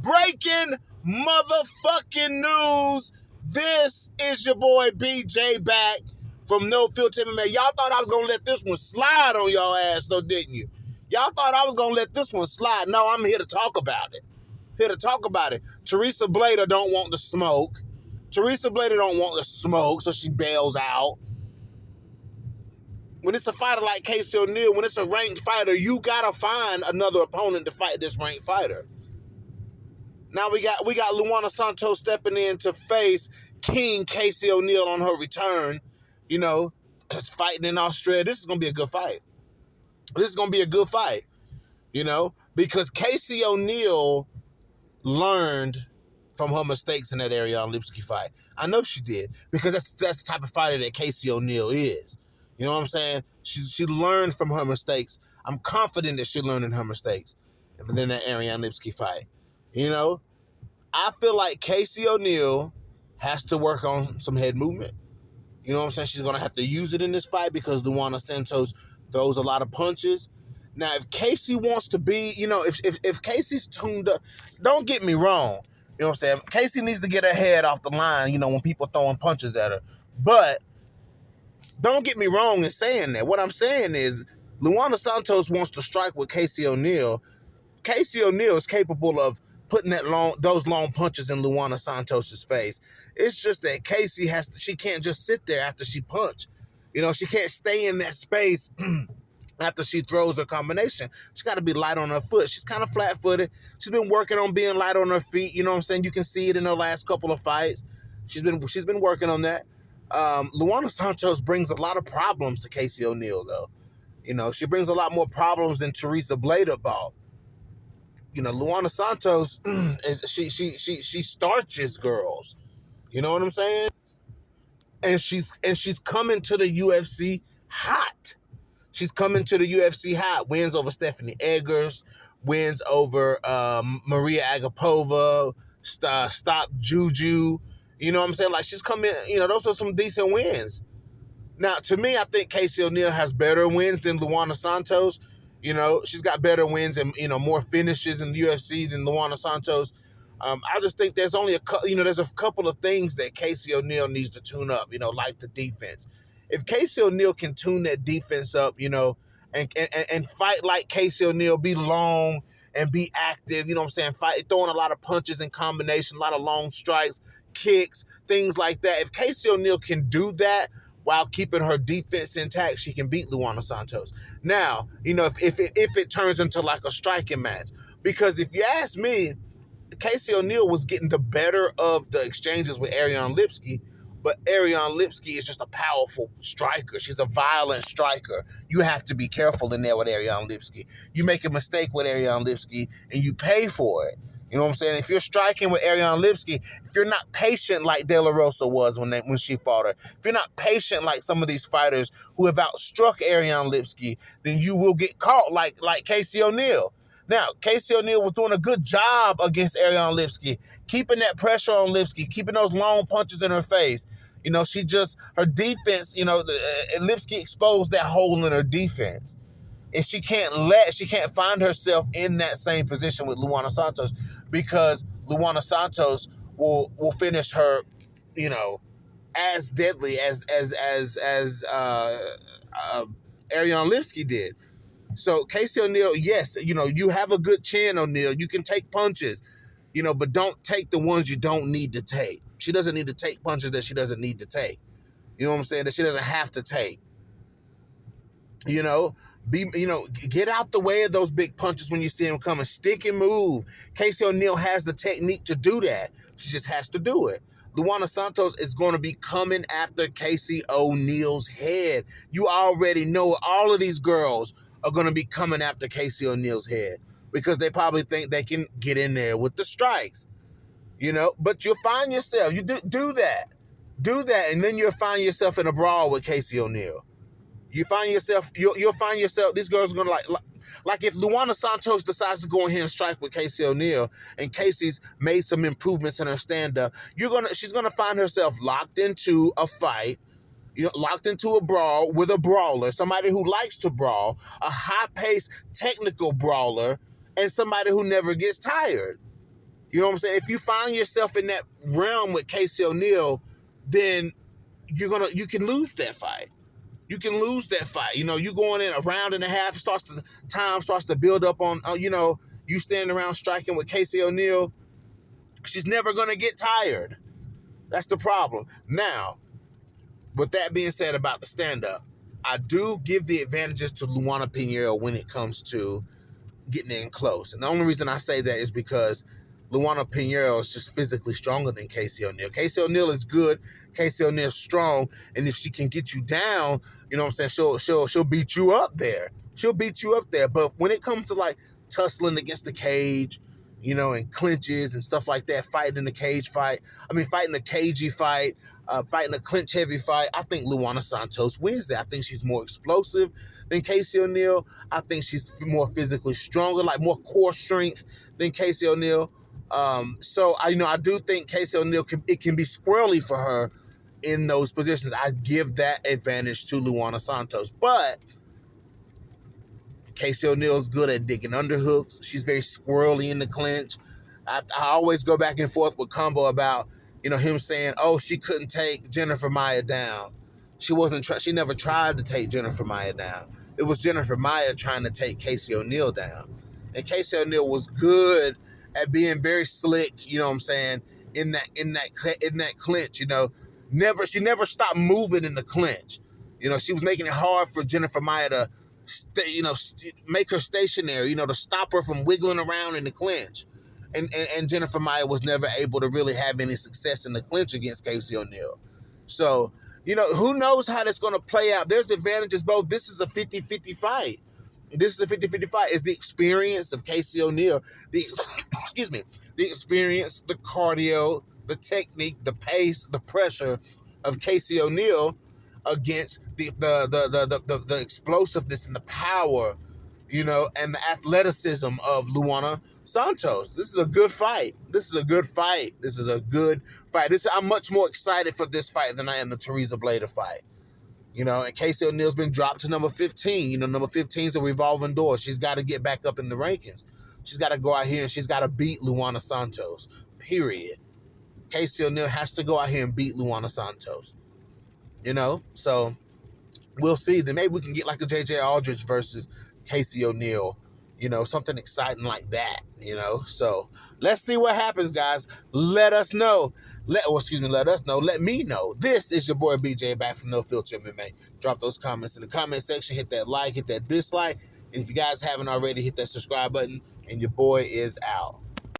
breaking motherfucking news. This is your boy BJ back from No Filter MMA. Y'all thought I was going to let this one slide on y'all ass, though, didn't you? Y'all thought I was going to let this one slide. No, I'm here to talk about it. Teresa Bleda don't want the smoke. So she bails out. When it's a fighter like Casey Oneill, when it's a ranked fighter, you gotta find another opponent to fight this ranked fighter. Now we got Luana Santos stepping in to face King Casey Oneill on her return. You know, fighting in Australia. This is gonna be a good fight. You know, because Casey Oneill learned from her mistakes in that Ariane Lipski fight. I know she did, because that's the type of fighter that Casey Oneill is. You know what I'm saying? She learned from her mistakes. I'm confident that she learned in her mistakes within that Ariane Lipski fight. You know, I feel like Casey Oneill has to work on some head movement. You know what I'm saying? She's going to have to use it in this fight because Luana Santos throws a lot of punches. Now, if Casey wants to be, you know, if Casey's tuned up, don't get me wrong. You know what I'm saying? Casey needs to get her head off the line, you know, when people throwing punches at her. But don't get me wrong in saying that. What I'm saying is Luana Santos wants to strike with Casey Oneill. Casey Oneill is capable of putting those long punches in Luana Santos's face. It's just that Casey she can't just sit there after she punch. You know, she can't stay in that space after she throws her combination. She got to be light on her foot. She's kind of flat-footed. She's been working on being light on her feet. You know what I'm saying? You can see it in her last couple of fights. She's been working on that. Luana Santos brings a lot of problems to Casey Oneill, though. You know, she brings a lot more problems than Teresa Bleda brought. You know, Luana Santos, she starches girls. You know what I'm saying? And she's coming to the UFC hot. She's coming to the UFC hot. Wins over Stephanie Eggers, wins over Maria Agapova, stop Juju. You know what I'm saying? Like, she's coming, you know, those are some decent wins. Now, to me, I think Casey Oneill has better wins than Luana Santos. You know, she's got better wins and, you know, more finishes in the UFC than Luana Santos. I just think there's only there's a couple of things that Casey Oneill needs to tune up, you know, like the defense. If Casey Oneill can tune that defense up, you know, and fight like Casey Oneill, be long and be active, you know what I'm saying, throwing a lot of punches in combination, a lot of long strikes, kicks, things like that. If Casey Oneill can do that while keeping her defense intact, she can beat Luana Santos. Now, you know, if it turns into like a striking match, because if you ask me, Casey Oneill was getting the better of the exchanges with Ariane Lipski, but Ariane Lipski is just a powerful striker. She's a violent striker. You have to be careful in there with Ariane Lipski. You make a mistake with Ariane Lipski, and you pay for it. You know what I'm saying? If you're striking with Ariane Lipski, if you're not patient like De La Rosa was when she fought her, if you're not patient like some of these fighters who have outstruck Ariane Lipski, then you will get caught like Casey Oneill. Now, Casey Oneill was doing a good job against Ariane Lipski, keeping that pressure on Lipski, keeping those long punches in her face. You know, her defense, you know, Lipski exposed that hole in her defense. And she can't find herself in that same position with Luana Santos, because Luana Santos will finish her, you know, as deadly as Ariane Lipski did. So Casey Oneill, yes, you know, you have a good chin, Oneill. You can take punches, you know, but don't take the ones you don't need to take. She doesn't need to take punches that she doesn't need to take. You know what I'm saying? That she doesn't have to take. You know, get out the way of those big punches when you see them coming. Stick and move. Casey Oneill has the technique to do that. She just has to do it. Luana Santos is going to be coming after Casey O'Neill's head. You already know all of these girls are going to be coming after Casey O'Neill's head because they probably think they can get in there with the strikes, you know. But you'll find yourself, you do that, and then you'll find yourself in a brawl with Casey Oneill. You'll find yourself, these girls are going to like if Luana Santos decides to go in here and strike with Casey Oneill, and Casey's made some improvements in her stand-up, she's gonna find herself locked into a fight, you know, locked into a brawl with a brawler, somebody who likes to brawl, a high-paced technical brawler, and somebody who never gets tired. You know what I'm saying? If you find yourself in that realm with Casey Oneill, then you can lose that fight. You can lose that fight. You know, you going in a round and a half, time starts to build up on, you standing around striking with Casey Oneill. She's never going to get tired. That's the problem. Now, with that being said about the stand-up, I do give the advantages to Luana Pinheiro when it comes to getting in close. And the only reason I say that is because Luana Pinheiro is just physically stronger than Casey Oneill. Casey Oneill is good. Casey O'Neill's strong. And if she can get you down, you know what I'm saying, she'll beat you up there. She'll beat you up there. But when it comes to like tussling against the cage, you know, and clinches and stuff like that, fighting in a cage fight, fighting a cagey fight, fighting a clinch heavy fight, I think Luana Santos wins that. I think she's more explosive than Casey Oneill. I think she's more physically stronger, like more core strength than Casey Oneill. So I do think Casey Oneill it can be squirrely for her in those positions. I give that advantage to Luana Santos, but Casey O'Neill is good at digging underhooks. She's very squirrely in the clinch. I always go back and forth with Combo about, him saying, oh, she couldn't take Jennifer Maia down. She never tried to take Jennifer Maia down. It was Jennifer Maia trying to take Casey O'Neill down. And Casey O'Neill was good at being very slick, you know what I'm saying, in that clinch, She never stopped moving in the clinch. She was making it hard for Jennifer Maia to make her stationary, to stop her from wiggling around in the clinch. And Jennifer Maia was never able to really have any success in the clinch against Casey O'Neill. So, who knows how that's going to play out. There's advantages both. This is a 50-50 fight. It's the experience of Casey O'Neill, the experience, the cardio, the technique, the pace, the pressure of Casey O'Neill against the explosiveness and the power, and the athleticism of Luana Santos. This is a good fight. I'm much more excited for this fight than I am the Teresa Bleda fight. And Casey O'Neill's been dropped to number 15. Number 15 is a revolving door. She's got to get back up in the rankings. She's got to go out here and she's got to beat Luana Santos, period. Casey O'Neill has to go out here and beat Luana Santos. So we'll see. Then maybe we can get like a JJ Aldrich versus Casey O'Neill, something exciting like that, So let's see what happens, guys. Let us know. Let me know. This is your boy BJ back from No Filter MMA. Drop those comments in the comment section. Hit that like, hit that dislike. And if you guys haven't already, hit that subscribe button. And your boy is out.